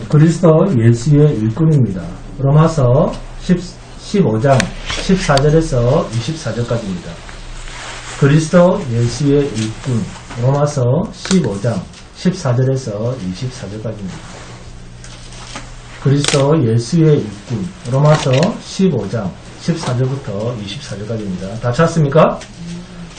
그리스도 예수의 일꾼입니다. 로마서 15장 14절에서 24절까지입니다. 그리스도 예수의 일꾼. 로마서 15장 14절에서 24절까지입니다. 그리스도 예수의 일꾼. 로마서 15장 14절부터 24절까지입니다. 다 찾았습니까?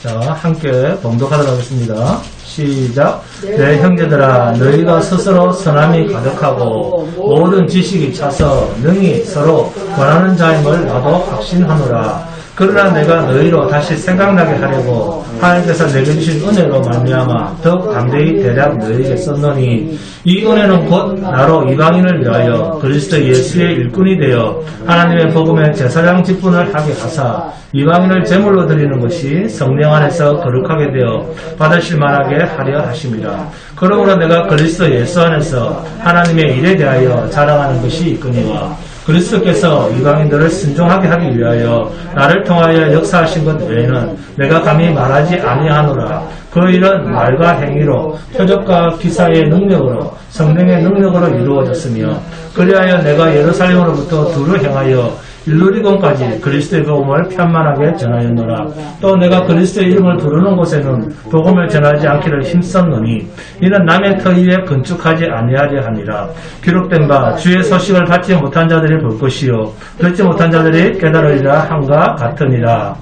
자, 함께 봉독하도록 하겠습니다. 시작. 내 형제들아, 너희가 스스로 선함이 가득하고 모든 지식이 차서 능히 서로 권하는 자임을 나도 확신하노라. 그러나 내가 너희로 다시 생각나게 하려고 하나님께서 내게 주신 은혜로 말미암아 더욱 담대히 대략 너희에게 썼노니, 이 은혜는 곧 나로 이방인을 위하여 그리스도 예수의 일꾼이 되어 하나님의 복음의 제사장 직분을 하게 하사 이방인을 제물로 드리는 것이 성령 안에서 거룩하게 되어 받으실 만하게 하려 하심이라. 그러므로 내가 그리스도 예수 안에서 하나님의 일에 대하여 자랑하는 것이 있거니와, 그리스도께서 이방인들을 순종하게 하기 위하여 나를 통하여 역사하신 것 외에는 내가 감히 말하지 아니하노라. 그 일은 말과 행위로 표적과 기사의 능력으로 성령의 능력으로 이루어졌으며, 그리하여 내가 예루살렘으로부터 두루 행하여 일루리곤까지 그리스도의 복음을 편만하게 전하였노라. 또 내가 그리스도의 이름을 부르는 곳에는 복음을 전하지 않기를 힘썼노니, 이는 남의 터 위에 건축하지 아니하려 함이라. 기록된 바 주의 소식을 받지 못한 자들이 볼 것이요 듣지 못한 자들이 깨달으리라 함과 같으니라.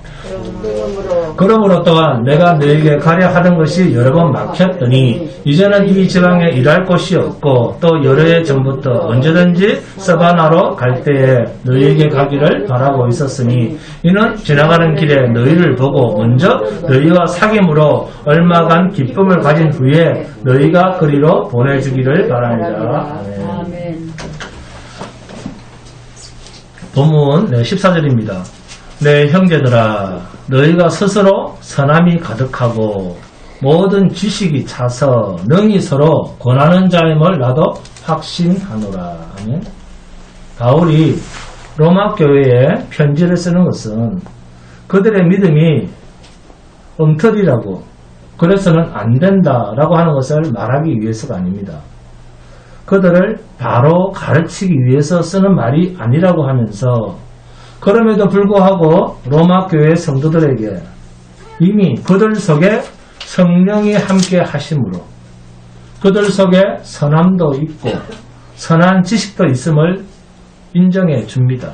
그러므로 또한 내가 너에게 가려 하던 것이 여러 번 막혔더니 이제는 이 지방에 일할 곳이 없고, 또 여러 해 전부터 언제든지 서바나로 갈 때에 너희에게 가기를 바라고 있었으니, 이는 지나가는 길에 너희를 보고 먼저 너희와 사귐으로 얼마간 기쁨을 가진 후에 너희가 그리로 보내주기를 바랍니다. 아멘. 본문 14절입니다. 내 형제들아, 너희가 스스로 선함이 가득하고 모든 지식이 차서 능히 서로 권하는 자임을 나도 확신하노라. 아멘. 바울이 로마 교회에 편지를 쓰는 것은 그들의 믿음이 엉터리라고, 그래서는 안 된다라고 하는 것을 말하기 위해서가 아닙니다. 그들을 바로 가르치기 위해서 쓰는 말이 아니라고 하면서, 그럼에도 불구하고 로마 교회 성도들에게 이미 그들 속에 성령이 함께 하심으로 그들 속에 선함도 있고 선한 지식도 있음을 인정해 줍니다.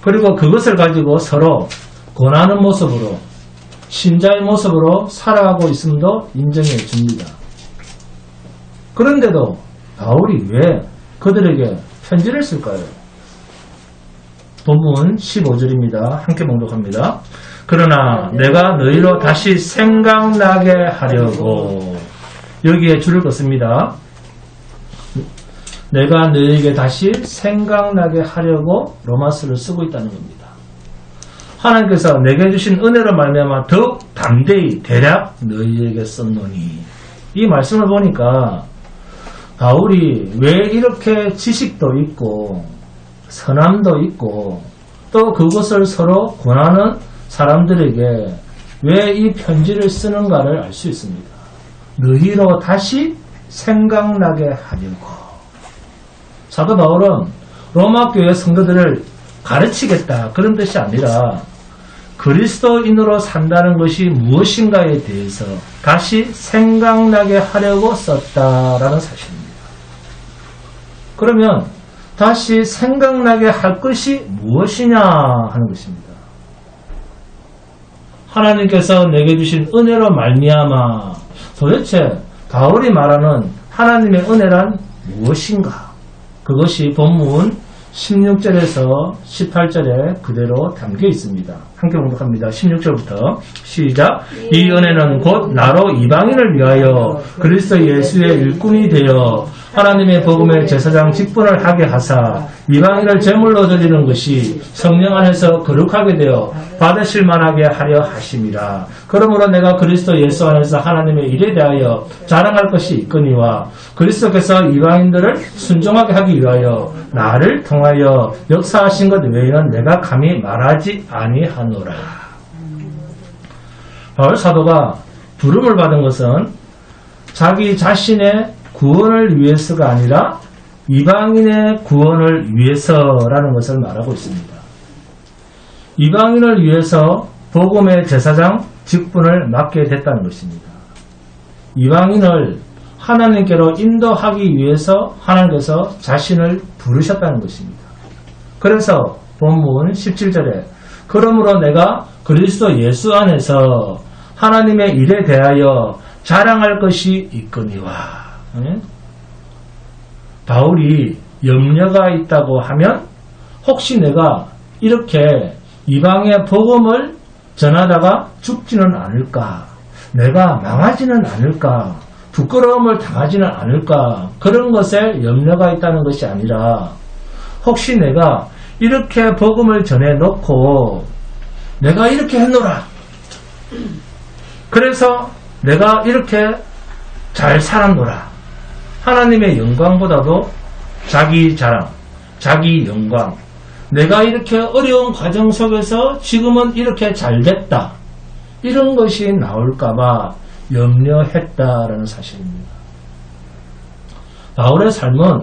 그리고 그것을 가지고 서로 권하는 모습으로, 신자의 모습으로 살아가고 있음도 인정해 줍니다. 그런데도 바울이 왜 그들에게 편지를 쓸까요? 본문 15절입니다. 함께 봉독합니다. 그러나 내가 너희로 다시 생각나게 하려고, 여기에 줄을 긋습니다. 내가 너희에게 다시 생각나게 하려고 로마서를 쓰고 있다는 겁니다. 하나님께서 내게 주신 은혜로 말미암아 더욱 담대히 대략 너희에게 썼노니, 이 말씀을 보니까 바울이 왜 이렇게 지식도 있고 선함도 있고 또 그것을 서로 권하는 사람들에게 왜 이 편지를 쓰는가를 알 수 있습니다. 너희로 다시 생각나게 하려고. 사도 바울은 로마 교회 성도들을 가르치겠다, 그런 뜻이 아니라 그리스도인으로 산다는 것이 무엇인가에 대해서 다시 생각나게 하려고 썼다라는 사실입니다. 그러면 다시 생각나게 할 것이 무엇이냐 하는 것입니다. 하나님께서 내게 주신 은혜로 말미암아, 도대체 바울이 말하는 하나님의 은혜란 무엇인가? 그것이 본문 16절에서 18절에 그대로 담겨 있습니다. 함께 봉독합니다. 16절부터 시작. 이 은혜는 곧 나로 이방인을 위하여 그리스도 예수의 일꾼이 되어 하나님의 복음의 제사장 직분을 하게 하사 이방인을 제물로 드리는 것이 성령 안에서 거룩하게 되어 받으실 만하게 하려 하심이라. 그러므로 내가 그리스도 예수 안에서 하나님의 일에 대하여 자랑할 것이 있거니와, 그리스도께서 이방인들을 순종하게 하기 위하여 나를 통하여 역사하신 것 외에는 내가 감히 말하지 아니하노라. 바울 사도가 부름을 받은 것은 자기 자신의 구원을 위해서가 아니라 이방인의 구원을 위해서라는 것을 말하고 있습니다. 이방인을 위해서 복음의 제사장 직분을 맡게 됐다는 것입니다. 이방인을 하나님께로 인도하기 위해서 하나님께서 자신을 부르셨다는 것입니다. 그래서 본문 17절에 그러므로 내가 그리스도 예수 안에서 하나님의 일에 대하여 자랑할 것이 있거니와. 바울이 염려가 있다고 하면 혹시 내가 이렇게 이방의 복음을 전하다가 죽지는 않을까, 내가 망하지는 않을까, 부끄러움을 당하지는 않을까, 그런 것에 염려가 있다는 것이 아니라 혹시 내가 이렇게 복음을 전해놓고 내가 이렇게 해놓으라, 그래서 내가 이렇게 잘 살았노라, 하나님의 영광보다도 자기 자랑, 자기 영광, 내가 이렇게 어려운 과정 속에서 지금은 이렇게 잘 됐다, 이런 것이 나올까봐 염려했다라는 사실입니다. 바울의 삶은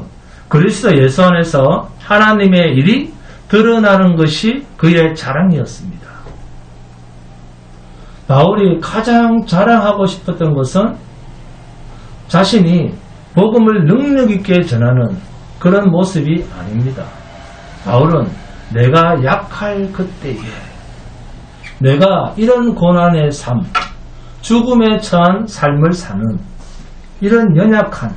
그리스도 예수 안에서 하나님의 일이 드러나는 것이 그의 자랑이었습니다. 바울이 가장 자랑하고 싶었던 것은 자신이 복음을 능력 있게 전하는 그런 모습이 아닙니다. 바울은 내가 약할 그때에, 내가 이런 고난의 삶, 죽음에 처한 삶을 사는 이런 연약한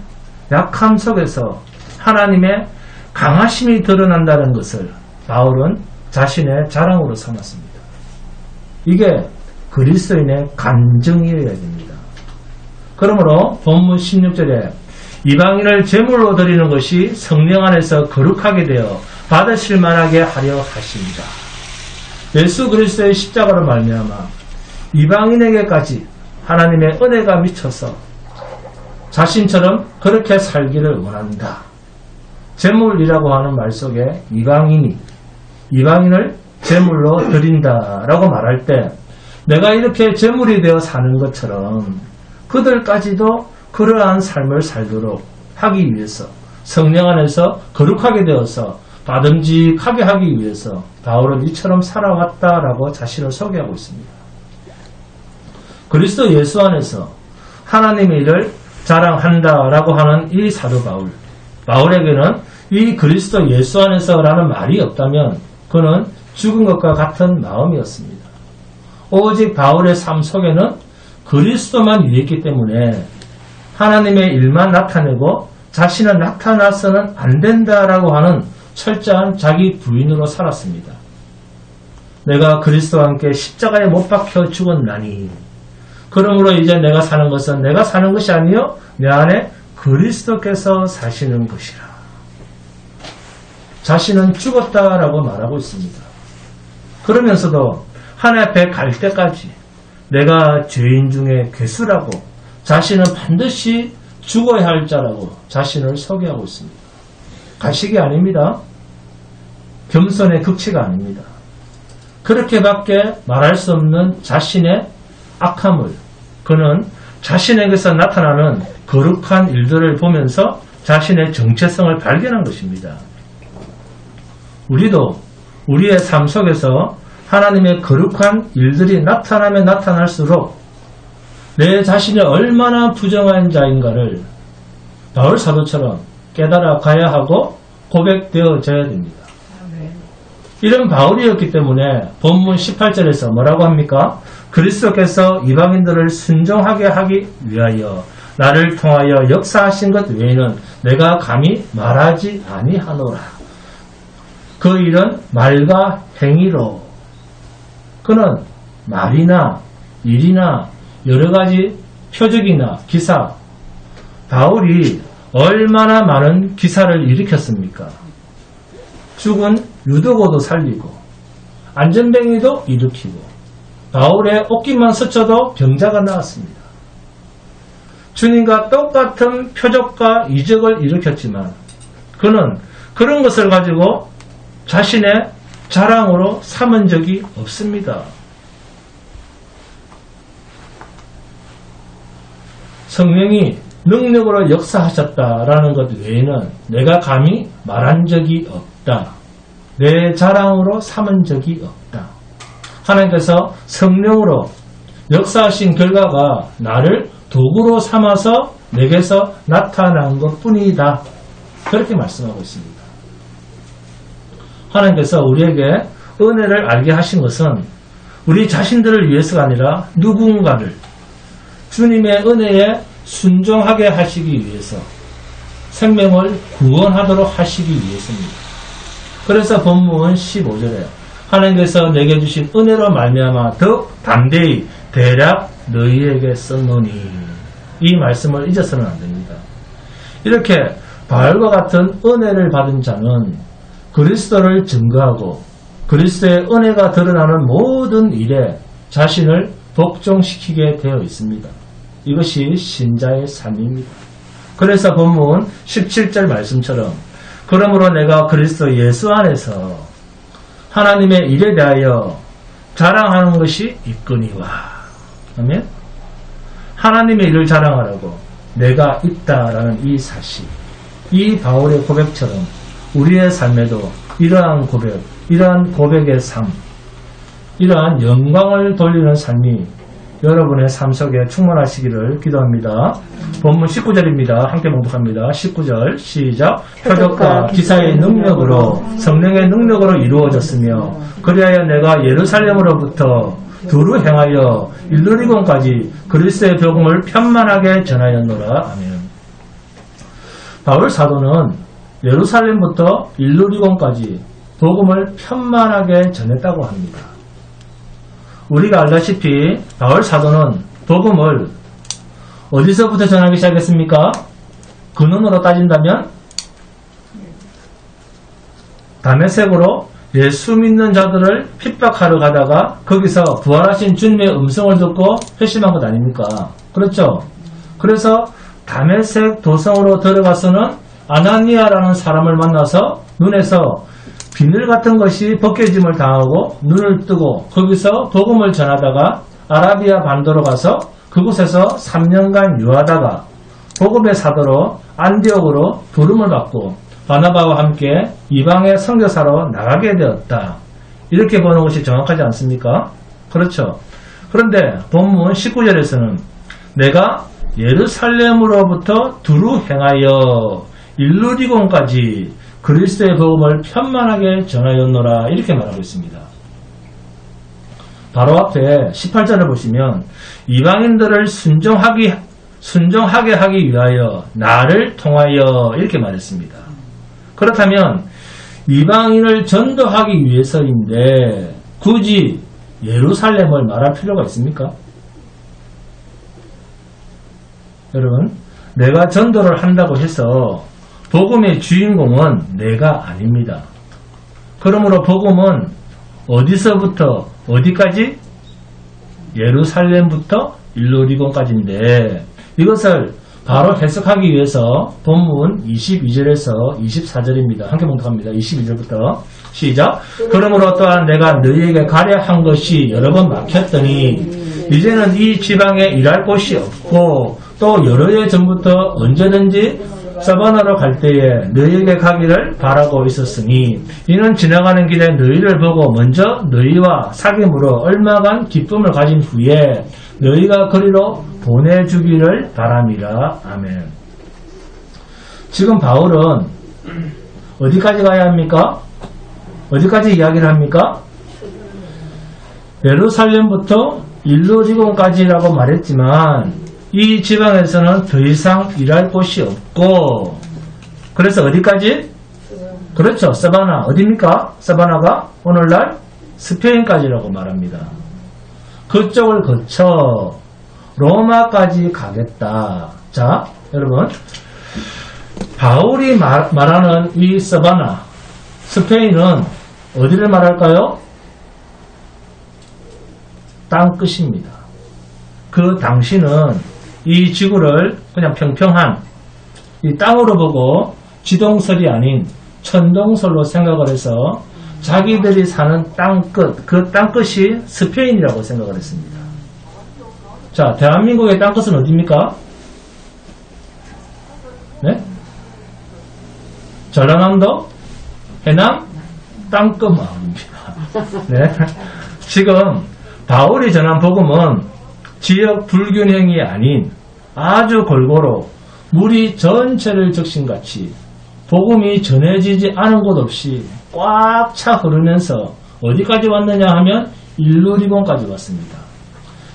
약함 속에서 하나님의 강하심이 드러난다는 것을 바울은 자신의 자랑으로 삼았습니다. 이게 그리스도인의 간증이어야 됩니다. 그러므로 본문 16절에 이방인을 제물로 드리는 것이 성령 안에서 거룩하게 되어 받으실 만하게 하려 하십니다. 예수 그리스도의 십자가로 말미암아 이방인에게까지 하나님의 은혜가 미쳐서 자신처럼 그렇게 살기를 원한다. 제물이라고 하는 말 속에 이방인을 제물로 드린다라고 말할 때 내가 이렇게 제물이 되어 사는 것처럼 그들까지도 그러한 삶을 살도록 하기 위해서 성령 안에서 거룩하게 되어서 받음직하게 하기 위해서 바울은 이처럼 살아왔다라고 자신을 소개하고 있습니다. 그리스도 예수 안에서 하나님의 일을 자랑한다라고 하는 이 사도 바울에게는 이 그리스도 예수 안에서라는 말이 없다면 그는 죽은 것과 같은 마음이었습니다. 오직 바울의 삶 속에는 그리스도만 위했기 때문에 하나님의 일만 나타내고 자신은 나타나서는 안 된다라고 하는 철저한 자기 부인으로 살았습니다. 내가 그리스도와 함께 십자가에 못 박혀 죽었나니 그러므로 이제 내가 사는 것은 내가 사는 것이 아니요 내 안에 그리스도께서 사시는 것이라. 자신은 죽었다라고 말하고 있습니다. 그러면서도 하나님 앞에 갈 때까지 내가 죄인 중에 괴수라고 자신은 반드시 죽어야 할 자라고 자신을 소개하고 있습니다. 가식이 아닙니다. 겸손의 극치가 아닙니다. 그렇게밖에 말할 수 없는 자신의 악함을 그는 자신에게서 나타나는 거룩한 일들을 보면서 자신의 정체성을 발견한 것입니다. 우리도 우리의 삶 속에서 하나님의 거룩한 일들이 나타나면 나타날수록 내 자신이 얼마나 부정한 자인가를 바울 사도처럼 깨달아 가야 하고 고백되어져야 됩니다. 이런 바울이었기 때문에 본문 18절에서 뭐라고 합니까? 그리스도께서 이방인들을 순종하게 하기 위하여 나를 통하여 역사하신 것 외에는 내가 감히 말하지 아니하노라. 그 일은 말과 행위로 그는 말이나 일이나 여러 가지 표적이나 기사, 바울이 얼마나 많은 기사를 일으켰습니까? 죽은 유두고도 살리고 안전뱅이도 일으키고 바울의 옷깃만 스쳐도 병자가 나왔습니다. 주님과 똑같은 표적과 이적을 일으켰지만 그는 그런 것을 가지고 자신의 자랑으로 삼은 적이 없습니다. 성령이 능력으로 역사하셨다라는 것 외에는 내가 감히 말한 적이 없다. 내 자랑으로 삼은 적이 없다. 하나님께서 성령으로 역사하신 결과가 나를 도구로 삼아서 내게서 나타난 것뿐이다. 그렇게 말씀하고 있습니다. 하나님께서 우리에게 은혜를 알게 하신 것은 우리 자신들을 위해서가 아니라 누군가를 주님의 은혜에 순종하게 하시기 위해서, 생명을 구원하도록 하시기 위해서입니다. 그래서 본문 15절에 하나님께서 내게 주신 은혜로 말미암아 더욱 담대히 대략 너희에게 써노니, 이 말씀을 잊어서는 안 됩니다. 이렇게 바울과 같은 은혜를 받은 자는 그리스도를 증거하고 그리스도의 은혜가 드러나는 모든 일에 자신을 복종시키게 되어 있습니다. 이것이 신자의 삶입니다. 그래서 본문 17절 말씀처럼 그러므로 내가 그리스도 예수 안에서 하나님의 일에 대하여 자랑하는 것이 있거니와. 아멘. 하나님의 일을 자랑하라고 내가 있다라는 이 사실, 이 바울의 고백처럼 우리의 삶에도 이러한 고백, 이러한 고백의 삶, 이러한 영광을 돌리는 삶이 여러분의 삶 속에 충만하시기를 기도합니다. 본문 19절입니다. 함께 봉독합니다. 19절 시작. 표적과 기사의 능력으로 성령의 능력으로 이루어졌으며 그리하여 내가 예루살렘으로부터 두루 행하여 일루리곤까지 그리스도의 복음을 편만하게 전하였노라. 아멘. 바울 사도는 예루살렘부터 일루리곤까지 복음을 편만하게 전했다고 합니다. 우리가 알다시피 바울 사도는 복음을 어디서부터 전하기 시작했습니까? 근원으로 따진다면 다메섹으로 예수 믿는 자들을 핍박하러 가다가 거기서 부활하신 주님의 음성을 듣고 회심한 것 아닙니까? 그렇죠? 그래서 다메섹 도성으로 들어가서는 아나니아라는 사람을 만나서 눈에서 비늘 같은 것이 벗겨짐을 당하고 눈을 뜨고 거기서 복음을 전하다가 아라비아 반도로 가서 그곳에서 3년간 유하다가 복음의 사도로 안디옥으로 부름을 받고 바나바와 함께 이방의 선교사로 나가게 되었다. 이렇게 보는 것이 정확하지 않습니까? 그렇죠. 그런데 본문 19절에서는 내가 예루살렘으로부터 두루 행하여 일루리곤까지 그리스도의 복음을 편만하게 전하였노라, 이렇게 말하고 있습니다. 바로 앞에 18절을 보시면 이방인들을 순종하게 하기 위하여 나를 통하여, 이렇게 말했습니다. 그렇다면 이방인을 전도하기 위해서인데 굳이 예루살렘을 말할 필요가 있습니까? 여러분, 내가 전도를 한다고 해서 복음의 주인공은 내가 아닙니다. 그러므로 복음은 어디서부터 어디까지? 예루살렘부터 일루리곤까지인데, 이것을 바로 해석하기 위해서 본문 22절에서 24절입니다. 함께 봉독합니다. 22절부터 시작. 그러므로 또한 내가 너희에게 가려 한 것이 여러 번 막혔더니 이제는 이 지방에 일할 곳이 없고 또 여러 해 전부터 언제든지 서바나로 갈 때에 너희에게 가기를 바라고 있었으니 이는 지나가는 길에 너희를 보고 먼저 너희와 사귐으로 얼마간 기쁨을 가진 후에 너희가 거리로 보내주기를 바람이라. 아멘. 지금 바울은 어디까지 가야 합니까? 어디까지 이야기를 합니까? 예루살렘부터 일루리곤까지라고 말했지만 이 지방에서는 더 이상 일할 곳이 없고, 그래서 어디까지? 그렇죠. 서바나. 어디입니까? 서바나가 오늘날 스페인까지라고 말합니다. 그쪽을 거쳐 로마까지 가겠다. 자, 여러분, 바울이 말하는 이 서바나, 스페인은 어디를 말할까요? 땅끝입니다. 그 당시는 이 지구를 그냥 평평한 이 땅으로 보고 지동설이 아닌 천동설로 생각을 해서 자기들이 사는 땅끝, 그 땅끝이 스페인이라고 생각을 했습니다. 자, 대한민국의 땅끝은 어디입니까? 전라남도 해남 땅끝 마을입니다. 네. 지금 바울이 전한 복음은 지역 불균형이 아닌 아주 골고루 무리 전체를 적신같이 복음이 전해지지 않은 곳 없이 꽉 차 흐르면서 어디까지 왔느냐 하면 일루리본까지 왔습니다.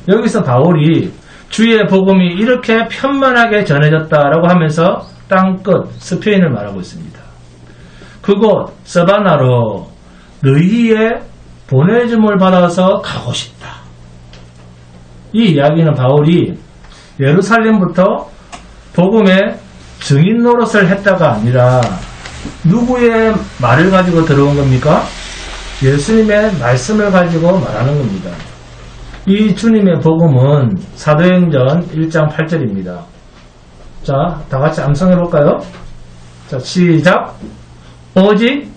여기서 바울이 주의 복음이 이렇게 편만하게 전해졌다라고 하면서 땅끝 스페인을 말하고 있습니다. 그곳 서바나로 너희의 보내줌을 받아서 가고 싶다. 이 이야기는 바울이 예루살렘부터 복음의 증인 노릇을 했다가 아니라 누구의 말을 가지고 들어온 겁니까? 예수님의 말씀을 가지고 말하는 겁니다. 이 주님의 복음은 사도행전 1장 8절입니다. 자, 다 같이 암송해 볼까요? 자, 시작. 오직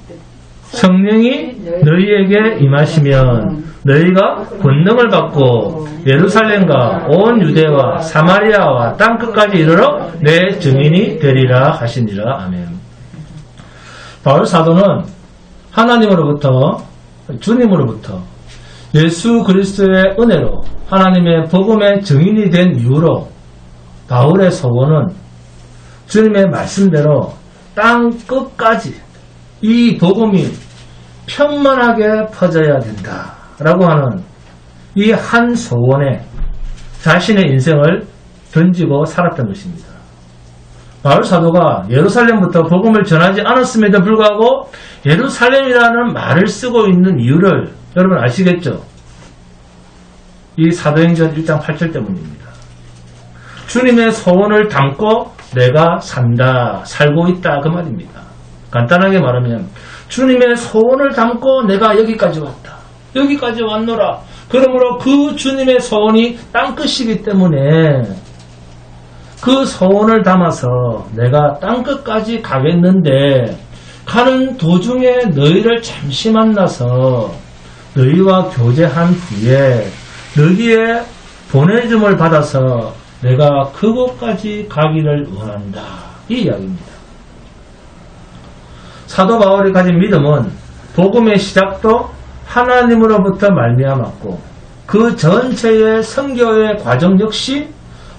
성령이 너희에게 임하시면 너희가 권능을 받고 예루살렘과 온 유대와 사마리아와 땅끝까지 이르러 내 증인이 되리라 하시니라. 아멘. 바울 사도는 하나님으로부터 주님으로부터 예수 그리스도의 은혜로 하나님의 복음의 증인이 된 이후로 바울의 소원은 주님의 말씀대로 땅 끝까지 이 복음이 편만하게 퍼져야 된다라고 하는 이 한 소원에 자신의 인생을 던지고 살았던 것입니다. 바울 사도가 예루살렘부터 복음을 전하지 않았음에도 불구하고 예루살렘이라는 말을 쓰고 있는 이유를 여러분 아시겠죠? 이 사도행전 1장 8절 때문입니다. 주님의 소원을 담고 내가 산다, 살고 있다 그 말입니다. 간단하게 말하면 주님의 소원을 담고 내가 여기까지 왔다. 여기까지 왔노라. 그러므로 그 주님의 소원이 땅끝이기 때문에 그 소원을 담아서 내가 땅끝까지 가겠는데 가는 도중에 너희를 잠시 만나서 너희와 교제한 후에 너희의 보내줌을 받아서 내가 그곳까지 가기를 원한다. 이 이야기입니다. 사도 바울이 가진 믿음은 복음의 시작도 하나님으로부터 말미암았고 그 전체의 선교의 과정 역시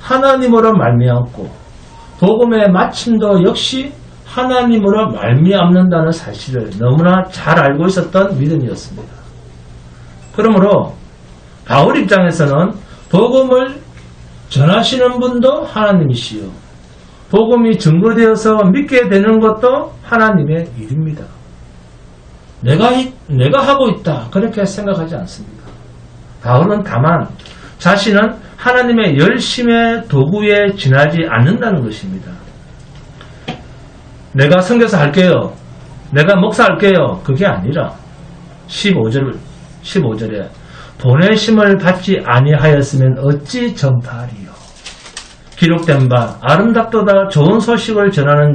하나님으로 말미암고 복음의 마침도 역시 하나님으로 말미암는다는 사실을 너무나 잘 알고 있었던 믿음이었습니다. 그러므로 바울 입장에서는 복음을 전하시는 분도 하나님이시요 복음이 증거되어서 믿게 되는 것도 하나님의 일입니다. 내가 하고 있다 그렇게 생각하지 않습니다. 바울은 다만 자신은 하나님의 열심의 도구에 지나지 않는다는 것입니다. 내가 선교사 할게요. 내가 목사 할게요. 그게 아니라 15절에 보내심을 받지 아니하였으면 어찌 전파하리요. 기록된 바 아름답도다 좋은 소식을 전하는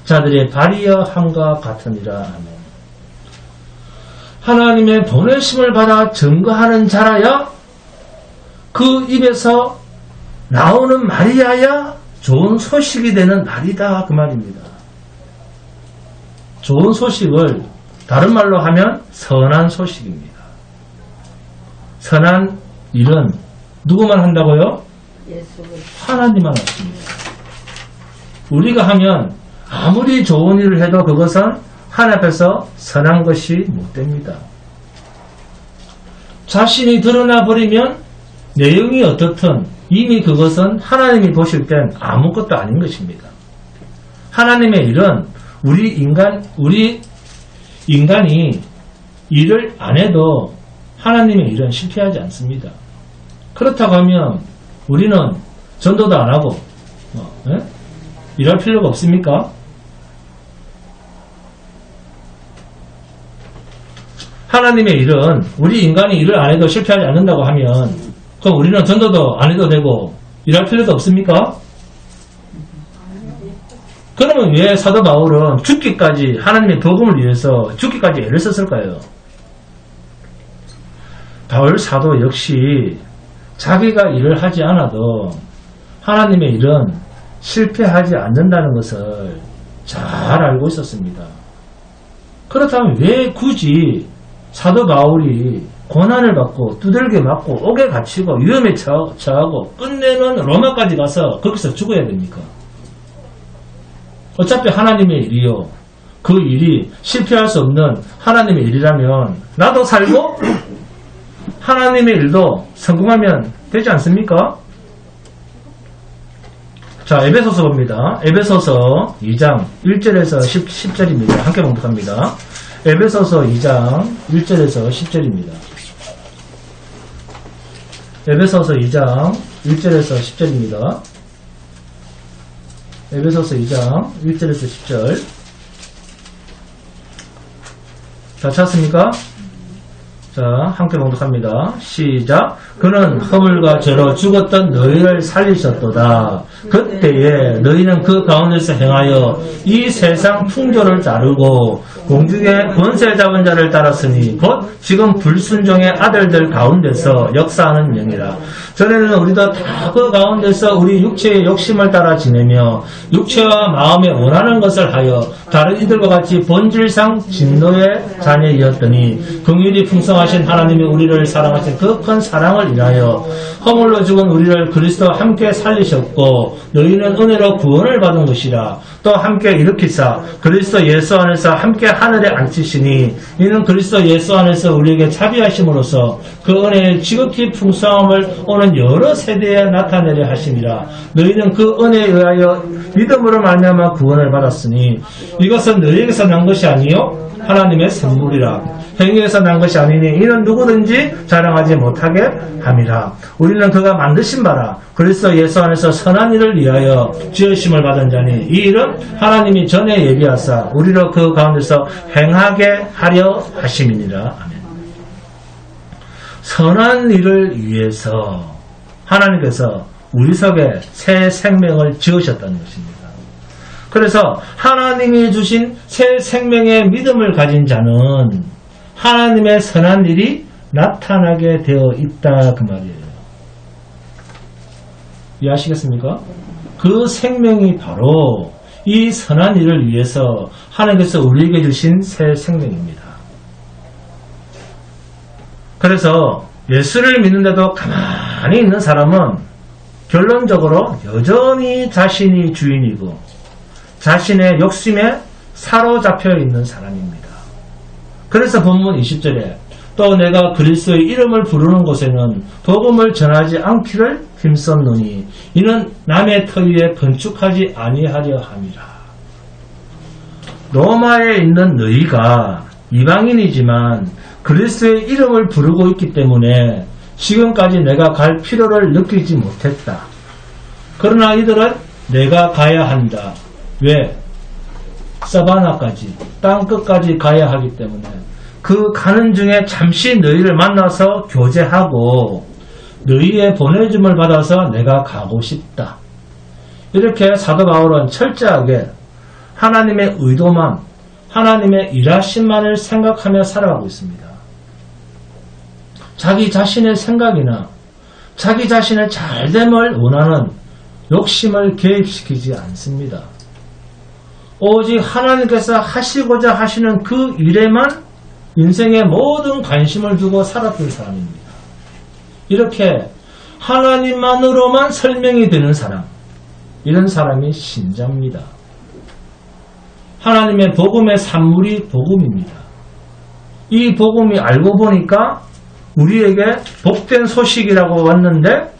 자들의 발이여 함과 같으니라. 아멘. 하나님의 보내심을 받아 증거하는 자라야 그 입에서 나오는 말이야야 좋은 소식이 되는 말이다 그 말입니다. 좋은 소식을 다른 말로 하면 선한 소식입니다. 선한 일은 누구만 한다고요? 하나님만 하십니다. 우리가 하면 아무리 좋은 일을 해도 그것은 하나님 앞에서 선한 것이 못 됩니다. 자신이 드러나 버리면 내용이 어떻든 이미 그것은 하나님이 보실 땐 아무것도 아닌 것입니다. 하나님의 일은 우리 인간이 일을 안 해도 하나님의 일은 실패하지 않습니다. 그렇다고 하면 우리는 전도도 안 하고 일할 필요가 없습니까? 하나님의 일은 우리 인간이 일을 안 해도 실패하지 않는다고 하면 그럼 우리는 전도도 안 해도 되고 일할 필요도 없습니까? 그러면 왜 사도 바울은 죽기까지 하나님의 복음을 위해서 죽기까지 애를 썼을까요? 바울 사도 역시 자기가 일을 하지 않아도 하나님의 일은 실패하지 않는다는 것을 잘 알고 있었습니다. 그렇다면 왜 굳이 사도 바울이 고난을 받고 두들겨 맞고 옥에 갇히고 위험에 처하고 끝내는 로마까지 가서 거기서 죽어야 됩니까? 어차피 하나님의 일이요. 그 일이 실패할 수 없는 하나님의 일이라면 나도 살고 하나님의 일도 성공하면 되지 않습니까? 자, 에베소서 봅니다. 에베소서 2장 1절에서 10절입니다. 함께 봉독합니다. 에베소서 2장 1절에서 10절입니다. 에베소서 2장 1절에서 10절입니다. 에베소서 2장 1절에서 10절. 다 찾았습니까? 자, 함께 봉독합니다. 시작. 그는 허물과 죄로 죽었던 너희를 살리셨도다. 그때에 너희는 그 가운데서 행하여 이 세상 풍조를 따르고 공중의 권세 잡은 자를 따랐으니 곧 지금 불순종의 아들들 가운데서 역사하는 영이라. 전에는 우리도 다 그 가운데서 우리 육체의 욕심을 따라 지내며 육체와 마음에 원하는 것을 하여 다른 이들과 같이 본질상 진노의 자녀이었더니 긍휼이 풍성하신 하나님이 우리를 사랑하신 그 큰 사랑을 인하여 허물로 죽은 우리를 그리스도와 함께 살리셨고 너희는 은혜로 구원을 받은 것이라. 또 함께 일으키사 그리스도 예수 안에서 함께 하늘에 앉히시니 이는 그리스도 예수 안에서 우리에게 자비하심으로써 그 은혜의 지극히 풍성함을 오는 여러 세대에 나타내려 하심이라. 너희는 그 은혜에 의하여 믿음으로 말미암아 구원을 받았으니 이것은 너희에게서 난 것이 아니요 하나님의 선물이라. 행위에서 난 것이 아니니 이는 누구든지 자랑하지 못하게 함이라. 우리는 그가 만드신 바라 그리스도 예수 안에서 선한 일을 위하여 지으심을 받은 자니 이 일은 하나님이 전에 예비하사 우리로 그 가운데서 행하게 하려 하심이니라. 아멘. 선한 일을 위해서 하나님께서 우리 속에 새 생명을 지으셨다는 것입니다. 그래서 하나님이 주신 새 생명의 믿음을 가진 자는 하나님의 선한 일이 나타나게 되어 있다 그 말이에요. 이해하시겠습니까? 그 생명이 바로 이 선한 일을 위해서 하나님께서 우리에게 주신 새 생명입니다. 그래서 예수를 믿는데도 가만히 있는 사람은 결론적으로 여전히 자신이 주인이고 자신의 욕심에 사로잡혀 있는 사람입니다. 그래서 본문 20절에 또 내가 그리스도의 이름을 부르는 곳에는 복음을 전하지 않기를 힘썼노니 이는 남의 터 위에 건축하지 아니하려 함이라. 로마에 있는 너희가 이방인이지만 그리스도의 이름을 부르고 있기 때문에 지금까지 내가 갈 필요를 느끼지 못했다. 그러나 이들은 내가 가야 한다. 왜? 사바나까지 땅끝까지 가야 하기 때문에 그 가는 중에 잠시 너희를 만나서 교제하고 너희의 보내줌을 받아서 내가 가고 싶다. 이렇게 사도 바울은 철저하게 하나님의 의도만 하나님의 일하심만을 생각하며 살아가고 있습니다. 자기 자신의 생각이나 자기 자신의 잘됨을 원하는 욕심을 개입시키지 않습니다. 오직 하나님께서 하시고자 하시는 그 일에만 인생의 모든 관심을 두고 살았던 사람입니다. 이렇게 하나님만으로만 설명이 되는 사람, 이런 사람이 신자입니다. 하나님의 복음의 산물이 복음입니다. 이 복음이 알고 보니까 우리에게 복된 소식이라고 왔는데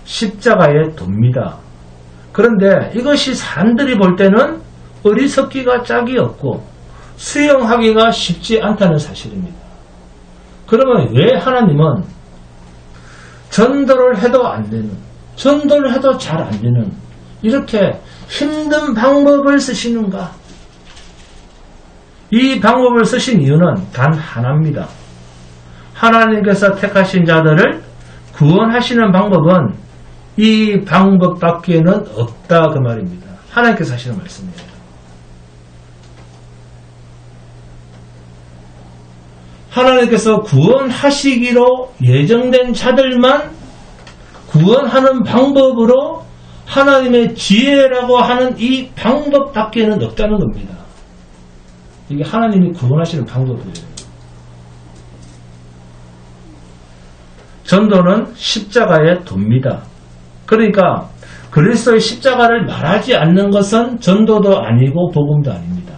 십자가에 돕니다. 그런데 이것이 사람들이 볼 때는 어리석기가 짝이 없고 수용하기가 쉽지 않다는 사실입니다. 그러면 왜 하나님은 전도를 해도 안 되는, 전도를 해도 잘 안 되는 이렇게 힘든 방법을 쓰시는가? 이 방법을 쓰신 이유는 단 하나입니다. 하나님께서 택하신 자들을 구원하시는 방법은 이 방법밖에는 없다 그 말입니다. 하나님께서 하시는 말씀이에요. 하나님께서 구원하시기로 예정된 자들만 구원하는 방법으로 하나님의 지혜라고 하는 이 방법밖에는 없다는 겁니다. 이게 하나님이 구원하시는 방법이에요. 전도는 십자가의 도입니다. 그러니까 그리스도의 십자가를 말하지 않는 것은 전도도 아니고 복음도 아닙니다.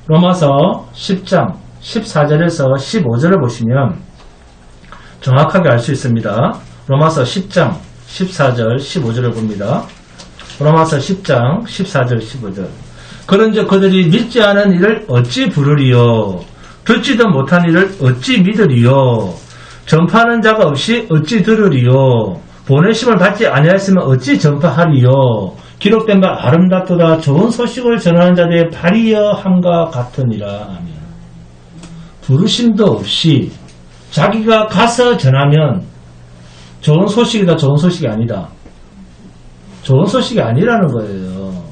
로마서 10장 14절에서 15절을 보시면 정확하게 알 수 있습니다. 로마서 10장 14절 15절을 봅니다. 로마서 10장 14절 15절. 그런즉 그들이 믿지 않은 이를 어찌 부르리요? 듣지도 못한 이를 어찌 믿으리요? 전파하는 자가 없이 어찌 들으리요? 보내심을 받지 아니하였으면 어찌 전파하리요? 기록된 바 아름답도다 좋은 소식을 전하는 자들의 발이여 함과 같으니라. 아멘. 부르심도 없이 자기가 가서 전하면 좋은 소식이다, 좋은 소식이 아니다. 좋은 소식이 아니라는 거예요.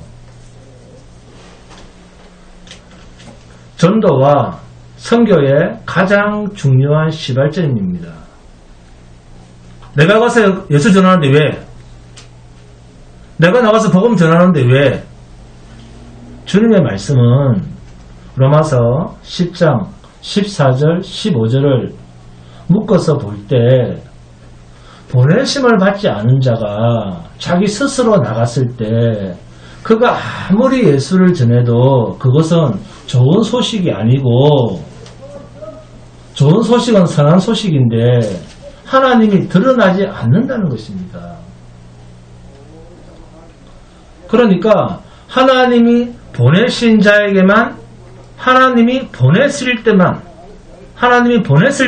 전도와 선교의 가장 중요한 시발점입니다. 내가 가서 예수 전하는데 왜? 내가 나가서 복음 전하는데 왜? 주님의 말씀은 로마서 10장 14절 15절을 묶어서 볼 때 보내심을 받지 않은 자가 자기 스스로 나갔을 때 그가 아무리 예수를 전해도 그것은 좋은 소식이 아니고, 좋은 소식은 선한 소식인데 하나님이 드러나지 않는다는 것입니다. 그러니까 하나님이 보내신 자에게만, 하나님이 보냈을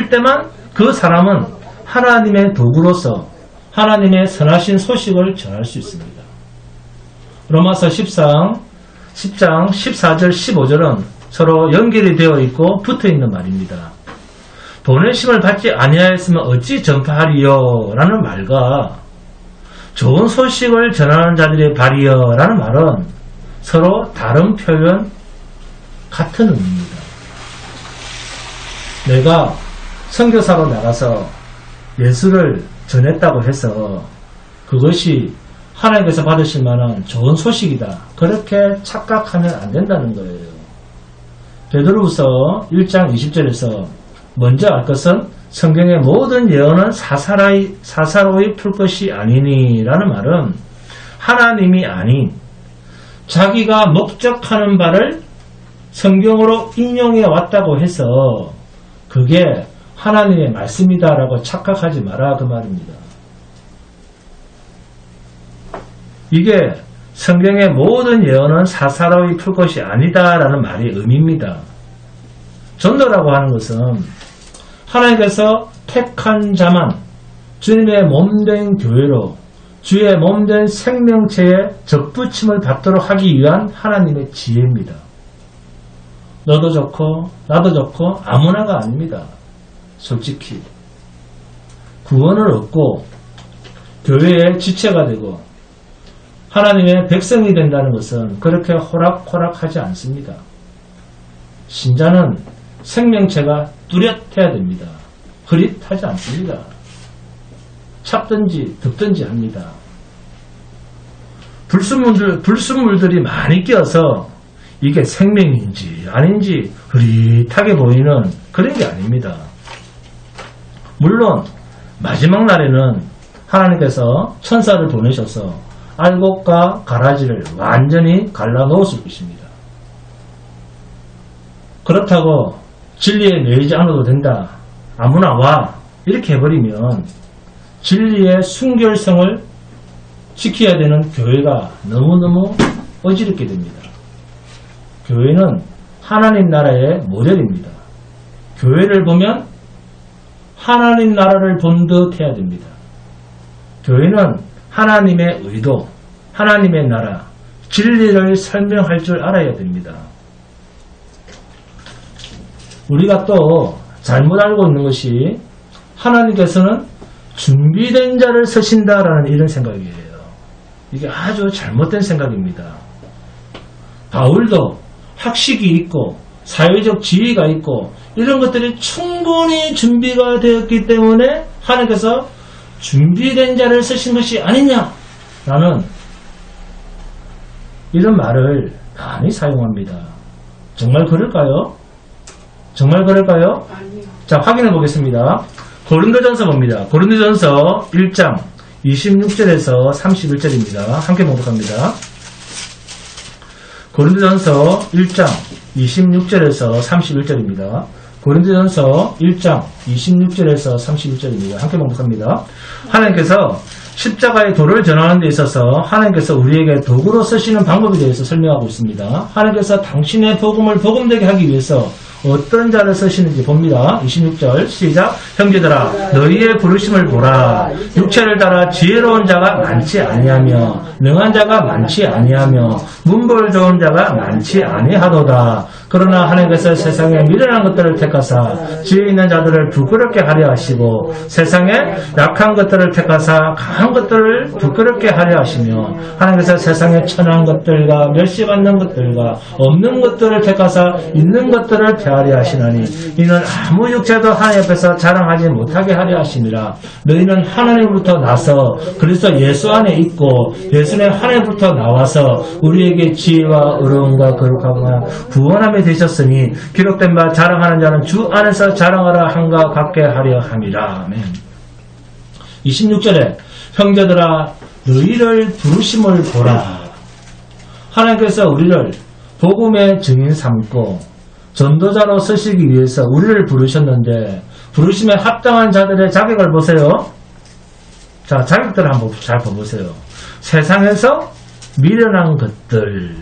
때만 그 사람은 하나님의 도구로서 하나님의 선하신 소식을 전할 수 있습니다. 로마서 10장 14절 15절은 서로 연결이 되어 있고 붙어 있는 말입니다. 보내심을 받지 아니하였으면 어찌 전파하리요? 라는 말과 좋은 소식을 전하는 자들의 발이요? 라는 말은 서로 다른 표현, 같은 의미입니다. 내가 선교사로 나가서 예수를 전했다고 해서 그것이 하나님께서 받으실 만한 좋은 소식이다, 그렇게 착각하면 안 된다는 거예요. 베드로후서 1장 20절에서 먼저 알 것은 성경의 모든 예언은 사사로이 풀 것이 아니니 라는 말은 하나님이 아닌 자기가 목적하는 바를 성경으로 인용해 왔다고 해서 그게 하나님의 말씀이다라고 착각하지 마라, 그 말입니다. 이게 성경의 모든 예언은 사사로이 풀 것이 아니다라는 말의 의미입니다. 전도라고 하는 것은 하나님께서 택한 자만 주님의 몸된 교회로 주의 몸된 생명체에 접붙임을 받도록 하기 위한 하나님의 지혜입니다. 너도 좋고 나도 좋고 아무나가 아닙니다. 솔직히 구원을 얻고 교회의 지체가 되고 하나님의 백성이 된다는 것은 그렇게 호락호락하지 않습니다. 신자는 생명체가 뚜렷해야 됩니다. 흐릿하지 않습니다. 찹든지 덥든지 합니다. 불순물들이 많이 끼어서 이게 생명인지 아닌지 흐릿하게 보이는 그런 게 아닙니다. 물론 마지막 날에는 하나님께서 천사를 보내셔서 알곡과 가라지를 완전히 갈라놓으실 것입니다. 그렇다고 진리에 매이지 않아도 된다, 아무나 와, 이렇게 해버리면 진리의 순결성을 지켜야 되는 교회가 너무너무 어지럽게 됩니다. 교회는 하나님 나라의 모델입니다. 교회를 보면 하나님 나라를 본 듯 해야 됩니다. 교회는 하나님의 의도, 하나님의 나라, 진리를 설명할 줄 알아야 됩니다. 우리가 또 잘못 알고 있는 것이 하나님께서는 준비된 자를 쓰신다라는 이런 생각이에요. 이게 아주 잘못된 생각입니다. 바울도 학식이 있고 사회적 지위가 있고 이런 것들이 충분히 준비가 되었기 때문에 하나님께서 준비된 자를 쓰신 것이 아니냐 라는 이런 말을 많이 사용합니다. 정말 그럴까요? 정말 그럴까요? 아니요. 자, 확인해 보겠습니다. 고린도전서 봅니다. 고린도전서 1장 26절에서 31절입니다. 함께 봉독합니다. 고린도전서 1장 26절에서 31절입니다. 고린도전서 1장 26절에서 31절입니다. 함께 봉독합니다. 하나님께서 십자가의 도를 전하는 데 있어서 하나님께서 우리에게 도구로 쓰시는 방법에 대해서 설명하고 있습니다. 하나님께서 당신의 복음을 복음되게 하기 위해서 어떤 자를 쓰시는지 봅니다. 26절 시작. 형제들아 너희의 부르심을 보라. 육체를 따라 지혜로운 자가 많지 아니하며 능한 자가 많지 아니하며 문벌 좋은 자가 많지 아니하도다. 그러나 하나님께서 세상에 미련한 것들을 택하사 지혜 있는 자들을 부끄럽게 하려 하시고 세상에 약한 것들을 택하사 강한 것들을 부끄럽게 하려 하시며 하나님께서 세상에 천한 것들과 멸시받는 것들과 없는 것들을 택하사 있는 것들을 하려 하시나니 이는 아무 육체도 하나님 앞에서 자랑하지 못하게 하려 하시니라. 너희는 하나님으로부터 나서 그리스도 예수 안에 있고 예수는 하나님으로부터 나와서 우리에게 지혜와 의로움과 거룩함과 구원함이 되셨으니 기록된 바 자랑하는 자는 주 안에서 자랑하라 함과 같게 하려 함이라. 아멘. 26절에 형제들아 너희를 부르심을 보라. 하나님께서 우리를 복음의 증인 삼고 전도자로 쓰시기 위해서 우리를 부르셨는데 부르심에 합당한 자들의 자격을 보세요. 자, 자격들을 한번 잘 봐보세요. 세상에서 미련한 것들,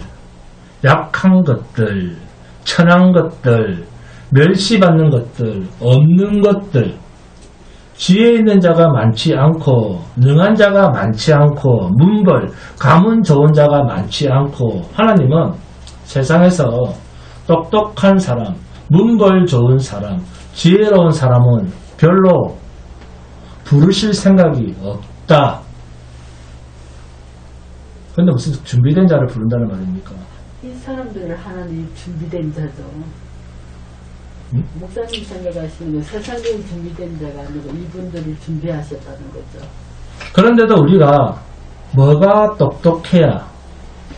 약한 것들, 천한 것들, 멸시받는 것들, 없는 것들, 지혜 있는 자가 많지 않고 능한 자가 많지 않고 문벌, 가문 좋은 자가 많지 않고 하나님은 세상에서 똑똑한 사람, 문벌 좋은 사람, 지혜로운 사람은 별로 부르실 생각이 없다. 그런데 무슨 준비된 자를 부른다는 말입니까? 이 사람들은 하나님 준비된 자죠. 목사님 생각하시는 거 세상적인 준비된 자가 아니고 이분들을 준비하셨다는 거죠. 그런데도 우리가 뭐가 똑똑해야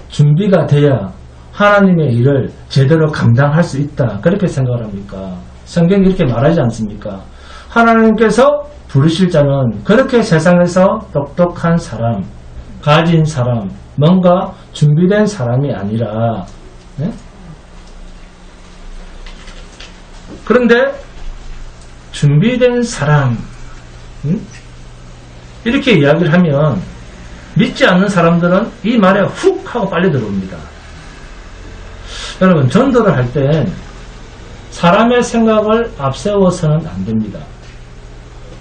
준비가 돼야 하나님의 일을 제대로 감당할 수 있다. 그렇게 생각을 합니까? 성경이 이렇게 말하지 않습니까? 하나님께서 부르실 자는 그렇게 세상에서 똑똑한 사람, 가진 사람, 뭔가 준비된 사람이 아니라 네? 그런데 준비된 사람 이렇게 이야기를 하면 믿지 않는 사람들은 이 말에 훅 하고 빨리 들어옵니다. 여러분 전도를 할 땐 사람의 생각을 앞세워서는 안 됩니다.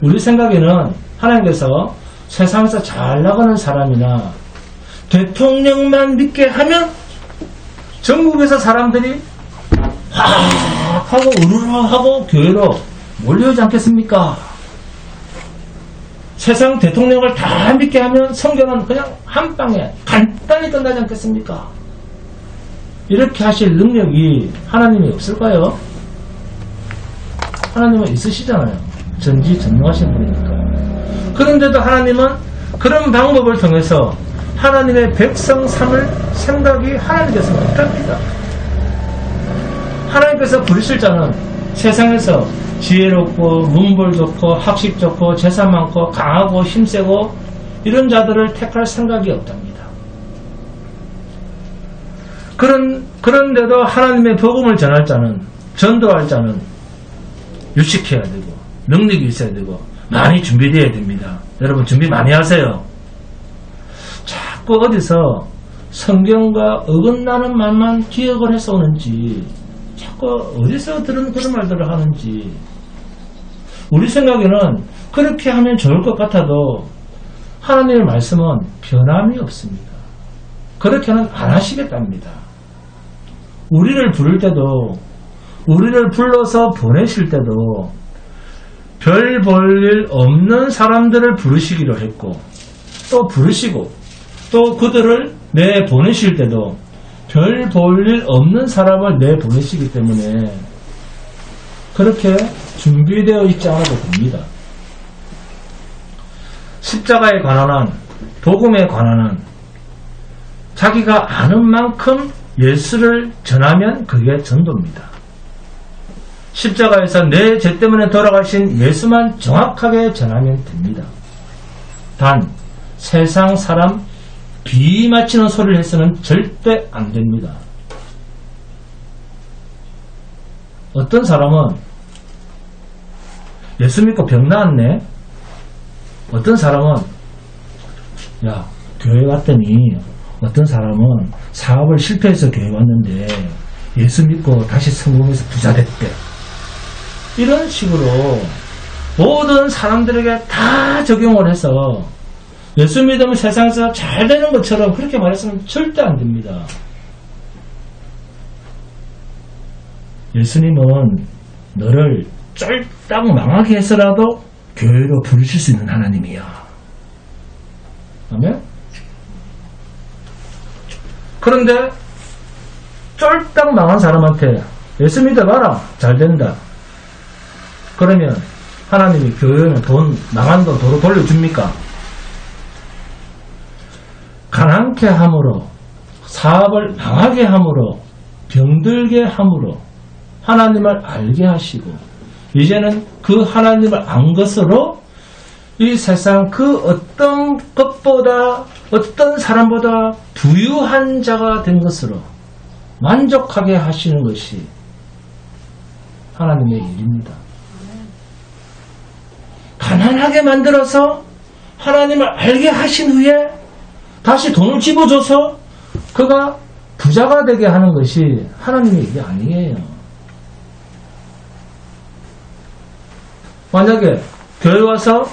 우리 생각에는 하나님께서 세상에서 잘 나가는 사람이나 대통령만 믿게 하면 전국에서 사람들이 확 하고 우르르 하고 교회로 몰려오지 않겠습니까? 세상 대통령을 다 믿게 하면 성경은 그냥 한 방에 간단히 끝나지 않겠습니까? 이렇게 하실 능력이 하나님이 없을까요? 하나님은 있으시잖아요. 전지전능하신 분이니까. 그런데도 하나님은 그런 방법을 통해서 하나님의 백성 삼을 생각이 하나님께서 못합니다. 하나님께서 부르실 자는 세상에서 지혜롭고 문벌 좋고 학식 좋고 재산 많고 강하고 힘세고 이런 자들을 택할 생각이 없답니다. 그런데도 하나님의 복음을 전할 자는 전도할 자는 유식해야 되고 능력이 있어야 되고 많이 준비되어야 됩니다. 여러분 준비 많이 하세요. 자꾸 어디서 성경과 어긋나는 말만 기억을 해서 오는지 자꾸 어디서 들은 그런 말들을 하는지 우리 생각에는 그렇게 하면 좋을 것 같아도 하나님의 말씀은 변함이 없습니다. 그렇게는 안 하시겠답니다. 우리를 부를 때도 우리를 불러서 보내실 때도 별 볼 일 없는 사람들을 부르시기로 했고 또 부르시고 또 그들을 내보내실 때도 별 볼 일 없는 사람을 내보내시기 때문에 그렇게 준비되어 있지 않아도 됩니다. 십자가에 관한 복음에 관한은 자기가 아는 만큼 예수를 전하면 그게 전도입니다. 십자가에서 내 죄 때문에 돌아가신 예수만 정확하게 전하면 됩니다. 단 세상 사람 비맞히는 소리를 해서는 절대 안 됩니다. 어떤 사람은 예수 믿고 병 나았네. 어떤 사람은 야 교회 왔더니 어떤 사람은 사업을 실패해서 교회 왔는데 예수 믿고 다시 성공해서 부자 됐대. 이런 식으로 모든 사람들에게 다 적용을 해서 예수 믿으면 세상에서 잘 되는 것처럼 그렇게 말했으면 절대 안 됩니다. 예수님은 너를 쫄딱 망하게 해서라도 교회로 부르실 수 있는 하나님이야. 아멘? 그런데 쫄딱 망한 사람한테 예수 믿어봐라 잘 된다. 그러면 하나님이 교회는 망한 돈 도로 돌려줍니까? 가난케 함으로 사업을 망하게 함으로 병들게 함으로 하나님을 알게 하시고 이제는 그 하나님을 안 것으로 이 세상 그 어떤 것보다 어떤 사람보다 부유한 자가 된 것으로 만족하게 하시는 것이 하나님의 일입니다. 가난하게 만들어서 하나님을 알게 하신 후에 다시 돈을 집어줘서 그가 부자가 되게 하는 것이 하나님의 일이 아니에요. 만약에 교회 와서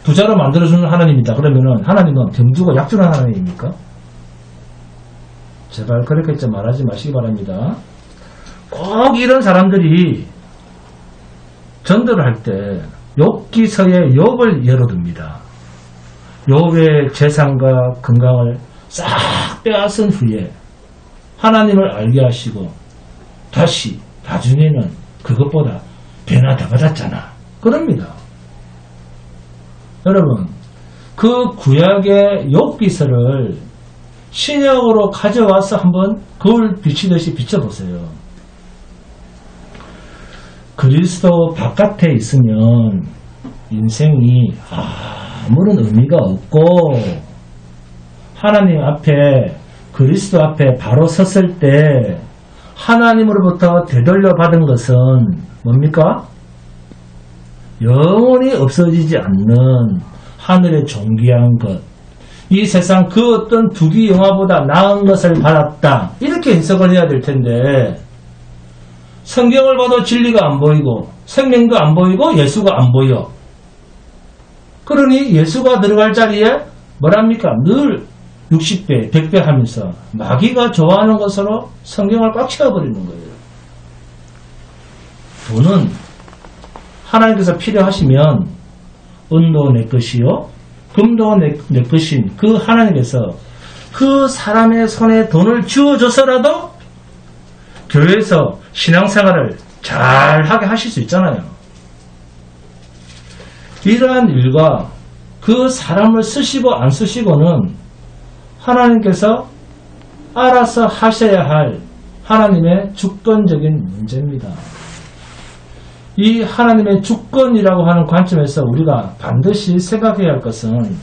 부자로 만들어주는 하나님이다. 그러면은 하나님은 병주고 약주는 하나님입니까? 제발 그렇게 말하지 마시기 바랍니다. 꼭 이런 사람들이 전도를 할 때 욥기서의 욥을 예로 듭니다. 욥의 재산과 건강을 싹 빼앗은 후에 하나님을 알게 하시고 다시 나중에는 그것보다 배나 더 받았잖아. 그럽니다. 여러분 그 구약의 욥기서를 신약으로 가져와서 한번 거울 비치듯이 비춰보세요. 그리스도 바깥에 있으면 인생이 아무런 의미가 없고 하나님 앞에 그리스도 앞에 바로 섰을 때 하나님으로부터 되돌려 받은 것은 뭡니까? 영원히 없어지지 않는 하늘의 존귀한 것, 이 세상 그 어떤 두기 영화보다 나은 것을 받았다. 이렇게 해석을 해야 될 텐데 성경을 봐도 진리가 안 보이고 생명도 안 보이고 예수가 안 보여. 그러니 예수가 들어갈 자리에 뭐랍니까? 늘 60배, 100배 하면서 마귀가 좋아하는 것으로 성경을 꽉 채워버리는 거예요. 돈은 하나님께서 필요하시면 은도 내 것이요 금도 내 것인 그 하나님께서 그 사람의 손에 돈을 주어줘서라도 교회에서 신앙생활을 잘하게 하실 수 있잖아요. 이러한 일과 그 사람을 쓰시고 안 쓰시고는 하나님께서 알아서 하셔야 할 하나님의 주권적인 문제입니다. 이 하나님의 주권이라고 하는 관점에서 우리가 반드시 생각해야 할 것은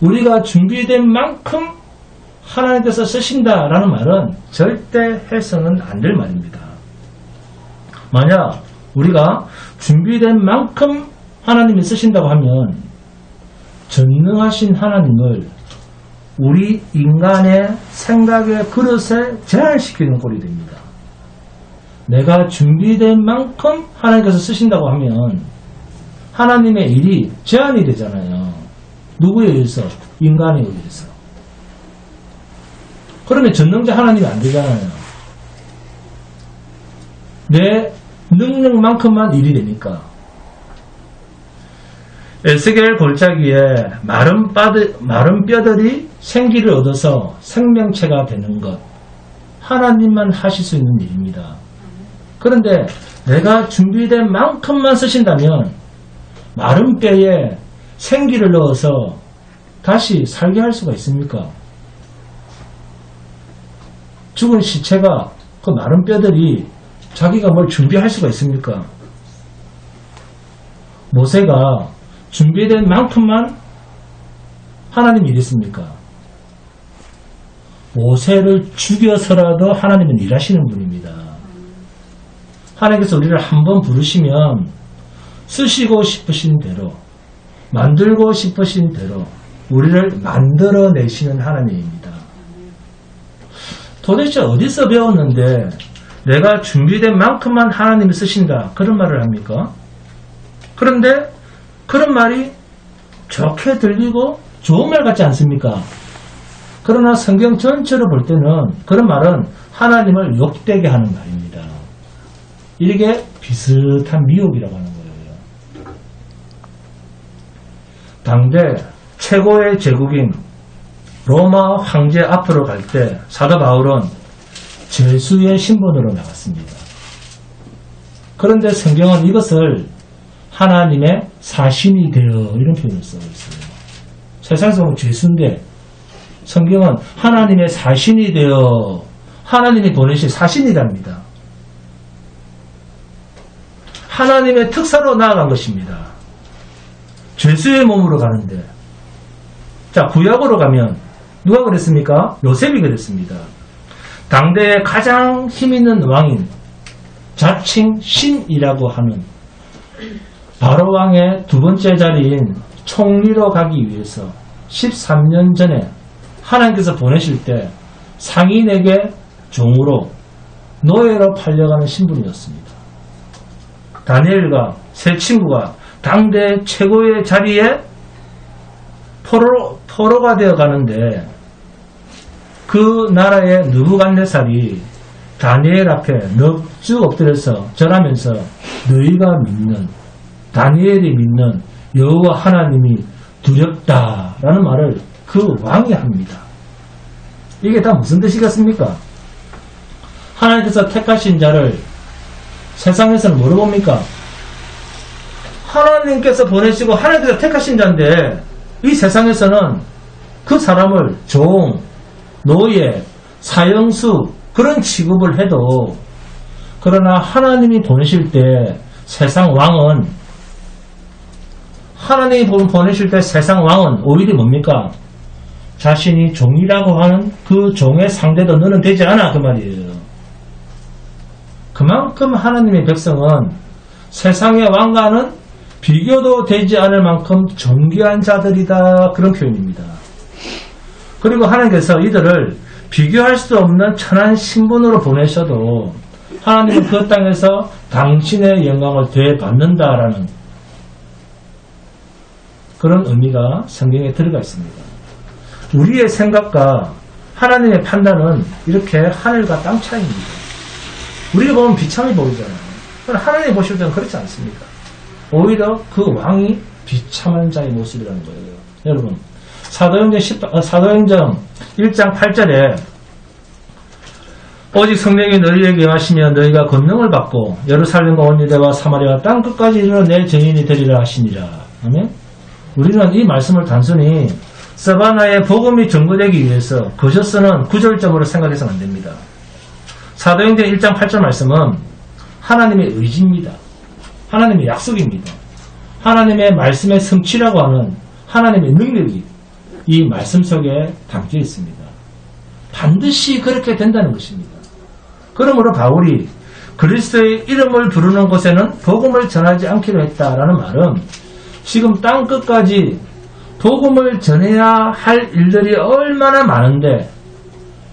우리가 준비된 만큼 하나님께서 쓰신다라는 말은 절대 해서는 안 될 말입니다. 만약 우리가 준비된 만큼 하나님이 쓰신다고 하면 전능하신 하나님을 우리 인간의 생각의 그릇에 제한시키는 꼴이 됩니다. 내가 준비된 만큼 하나님께서 쓰신다고 하면 하나님의 일이 제한이 되잖아요. 누구에 의해서? 인간에 의해서. 그러면 전능자 하나님이 안 되잖아요. 내 능력만큼만 일이 되니까. 에스겔 골짜기에 마른 뼈들이 생기를 얻어서 생명체가 되는 것. 하나님만 하실 수 있는 일입니다. 그런데 내가 준비된 만큼만 쓰신다면 마른 뼈에 생기를 넣어서 다시 살게 할 수가 있습니까? 죽은 시체가 그 마른 뼈들이 자기가 뭘 준비할 수가 있습니까? 모세가 준비된 만큼만 하나님이 일했습니까? 모세를 죽여서라도 하나님은 일하시는 분입니다. 하나님께서 우리를 한번 부르시면 쓰시고 싶으신 대로, 만들고 싶으신 대로 우리를 만들어내시는 하나님입니다. 도대체 어디서 배웠는데 내가 준비된 만큼만 하나님이 쓰신다, 그런 말을 합니까? 그런데 그런 말이 좋게 들리고 좋은 말 같지 않습니까? 그러나 성경 전체로 볼 때는 그런 말은 하나님을 욕되게 하는 말입니다. 이게 비슷한 미혹이라고 하는 거예요. 당대 최고의 제국인 로마 황제 앞으로 갈 때 사도 바울은 죄수의 신분으로 나갔습니다. 그런데 성경은 이것을 하나님의 사신이 되어 이런 표현을 쓰고 있어요. 세상에서 보면 죄수인데 성경은 하나님의 사신이 되어 하나님이 보내신 사신이랍니다. 하나님의 특사로 나아간 것입니다. 죄수의 몸으로 가는데, 자, 구약으로 가면 누가 그랬습니까? 요셉이 그랬습니다. 당대의 가장 힘있는 왕인 자칭 신이라고 하는 바로 왕의 두 번째 자리인 총리로 가기 위해서 13년 전에 하나님께서 보내실 때 상인에게 종으로 노예로 팔려가는 신분이었습니다. 다니엘과 세 친구가 당대 최고의 자리에 포로가 되어 가는데 그 나라의 느부갓네살이 다니엘 앞에 넋쭉 엎드려서 절하면서 너희가 믿는, 다니엘이 믿는 여호와 하나님이 두렵다라는 말을 그 왕이 합니다. 이게 다 무슨 뜻이겠습니까? 하나님께서 택하신 자를 세상에서는 뭐로 봅니까? 하나님께서 보내시고 하나님께서 택하신 자인데 이 세상에서는 그 사람을 종, 노예, 사형수 그런 취급을 해도, 그러나 하나님이 보내실 때 세상 왕은, 하나님이 보내실 때 세상 왕은 오히려 뭡니까? 자신이 종이라고 하는 그 종의 상대도 너는 되지 않아, 그 말이에요. 그만큼 하나님의 백성은 세상의 왕과는 비교도 되지 않을 만큼 존귀한 자들이다, 그런 표현입니다. 그리고 하나님께서 이들을 비교할 수 없는 천한 신분으로 보내셔도 하나님은 그 땅에서 당신의 영광을 되받는다라는 그런 의미가 성경에 들어가 있습니다. 우리의 생각과 하나님의 판단은 이렇게 하늘과 땅 차이입니다. 우리가 보면 비참해 보이잖아요. 그러나 하나님 보실 때는 그렇지 않습니다. 오히려 그 왕이 비참한 자의 모습이라는 거예요. 여러분, 사도행전 1장 8절에 오직 성령이 너희에게 임하시면 너희가 권능을 받고 예루살렘과 온 유대와 사마리아 땅 끝까지 이르러 내 증인이 되리라 하시니라. 아멘? 우리는 이 말씀을 단순히 서바나의 복음이 전거되기 위해서 거저 쓰는 구절적으로 생각해서는 안 됩니다. 사도행전 1장 8절 말씀은 하나님의 의지입니다. 하나님의 약속입니다. 하나님의 말씀의 성취라고 하는 하나님의 능력이 이 말씀 속에 담겨 있습니다. 반드시 그렇게 된다는 것입니다. 그러므로 바울이 그리스도의 이름을 부르는 곳에는 복음을 전하지 않기로 했다라는 말은 지금 땅 끝까지 복음을 전해야 할 일들이 얼마나 많은데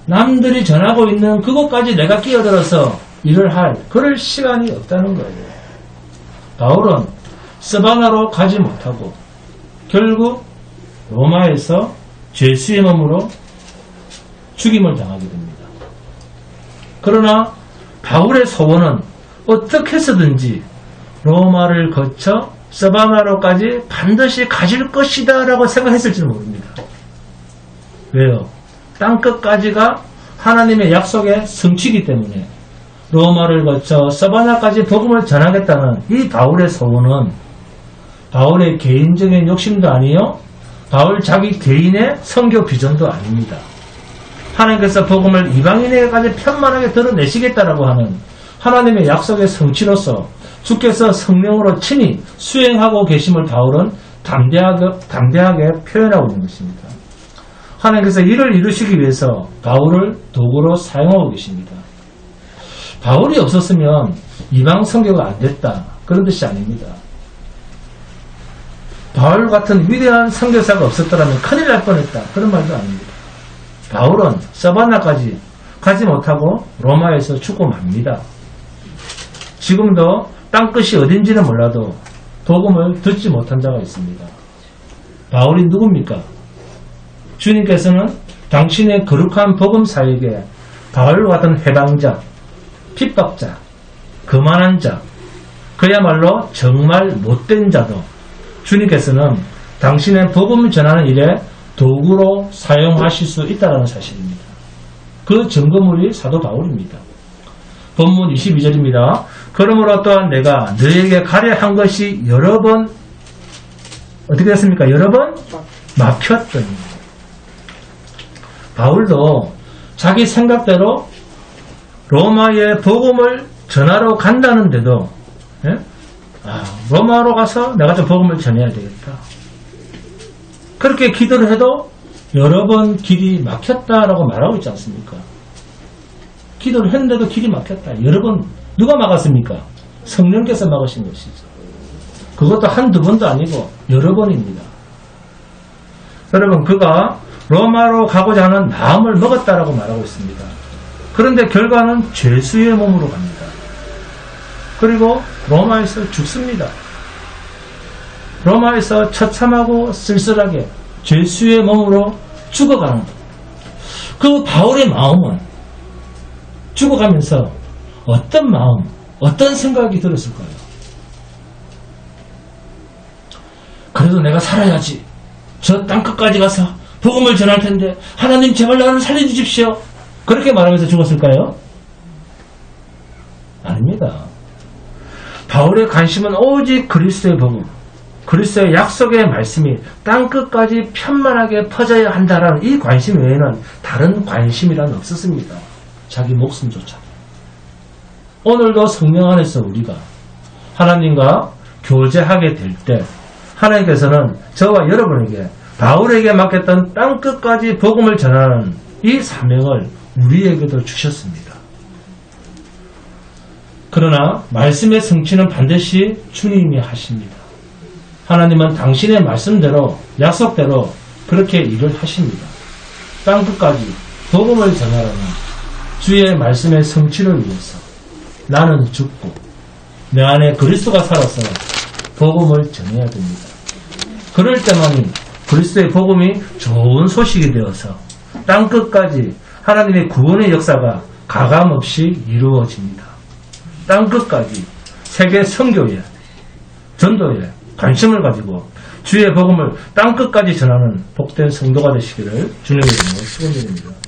남들이 전하고 있는 그것까지 내가 끼어들어서 일을 할 그럴 시간이 없다는 거예요. 바울은 스바나로 가지 못하고 결국 로마에서 죄수의 몸으로 죽임을 당하게 됩니다. 그러나 바울의 소원은 어떻게 해서든지 로마를 거쳐 스바나로까지 반드시 가질 것이다 라고 생각했을지는 모릅니다. 왜요? 땅끝까지가 하나님의 약속의 성취이기 때문에 로마를 거쳐 스바나까지 복음을 전하겠다는 이 바울의 소원은 바울의 개인적인 욕심도 아니요, 바울 자기 개인의 선교 비전도 아닙니다. 하나님께서 복음을 이방인에게까지 편만하게 드러내시겠다라고 하는 하나님의 약속의 성취로서 주께서 성령으로 친히 수행하고 계심을 바울은 담대하게 표현하고 있는 것입니다. 하나님께서 이를 이루시기 위해서 바울을 도구로 사용하고 계십니다. 바울이 없었으면 이방 선교가 안 됐다, 그런 뜻이 아닙니다. 바울 같은 위대한 선교사가 없었더라면 큰일 날 뻔했다, 그런 말도 아닙니다. 바울은 서바나까지 가지 못하고 로마에서 죽고 맙니다. 지금도 땅끝이 어딘지는 몰라도 복음을 듣지 못한 자가 있습니다. 바울이 누굽니까? 주님께서는 당신의 거룩한 복음 사역에 바울과 같은 해방자, 핍박자, 거만한 자, 그야말로 정말 못된 자도 주님께서는 당신의 복음 전하는 일에 도구로 사용하실 수 있다는 사실입니다. 그 증거물이 사도 바울입니다. 본문 22절입니다. 그러므로 또한 내가 너에게 가려 한 것이 여러 번 어떻게 됐습니까? 여러 번 막혔더니. 바울도 자기 생각대로 로마의 복음을 전하러 간다는데도 로마로 가서 내가 좀 복음을 전해야 되겠다. 그렇게 기도를 해도 여러 번 길이 막혔다라고 말하고 있지 않습니까? 기도를 했는데도 길이 막혔다. 여러 번 누가 막았습니까? 성령께서 막으신 것이죠. 그것도 한두 번도 아니고 여러 번입니다. 여러분, 그가 로마로 가고자 하는 마음을 먹었다라고 말하고 있습니다. 그런데 결과는 죄수의 몸으로 갑니다. 그리고 로마에서 죽습니다. 로마에서 처참하고 쓸쓸하게 죄수의 몸으로 죽어가는 것. 그 바울의 마음은 죽어가면서 어떤 마음, 어떤 생각이 들었을까요? 그래도 내가 살아야지. 저 땅끝까지 가서 복음을 전할 텐데 하나님 제발 나를 살려주십시오. 그렇게 말하면서 죽었을까요? 아닙니다. 바울의 관심은 오직 그리스도의 복음, 그리스도의 약속의 말씀이 땅끝까지 편만하게 퍼져야 한다라는 이 관심 외에는 다른 관심이란 없었습니다. 자기 목숨조차. 오늘도 성령 안에서 우리가 하나님과 교제하게 될 때 하나님께서는 저와 여러분에게 바울에게 맡겼던 땅끝까지 복음을 전하는 이 사명을 우리에게도 주셨습니다. 그러나 말씀의 성취는 반드시 주님이 하십니다. 하나님은 당신의 말씀대로, 약속대로 그렇게 일을 하십니다. 땅끝까지 복음을 전하라는 주의 말씀의 성취를 위해서 나는 죽고 내 안에 그리스도가 살아서 복음을 전해야 됩니다. 그럴 때만이 그리스도의 복음이 좋은 소식이 되어서 땅끝까지 하나님의 구원의 역사가 가감없이 이루어집니다. 땅끝까지 세계 선교에, 전도에 관심을 가지고 주의 복음을 땅끝까지 전하는 복된 성도가 되시기를 주님의 이름으로 축원드립니다.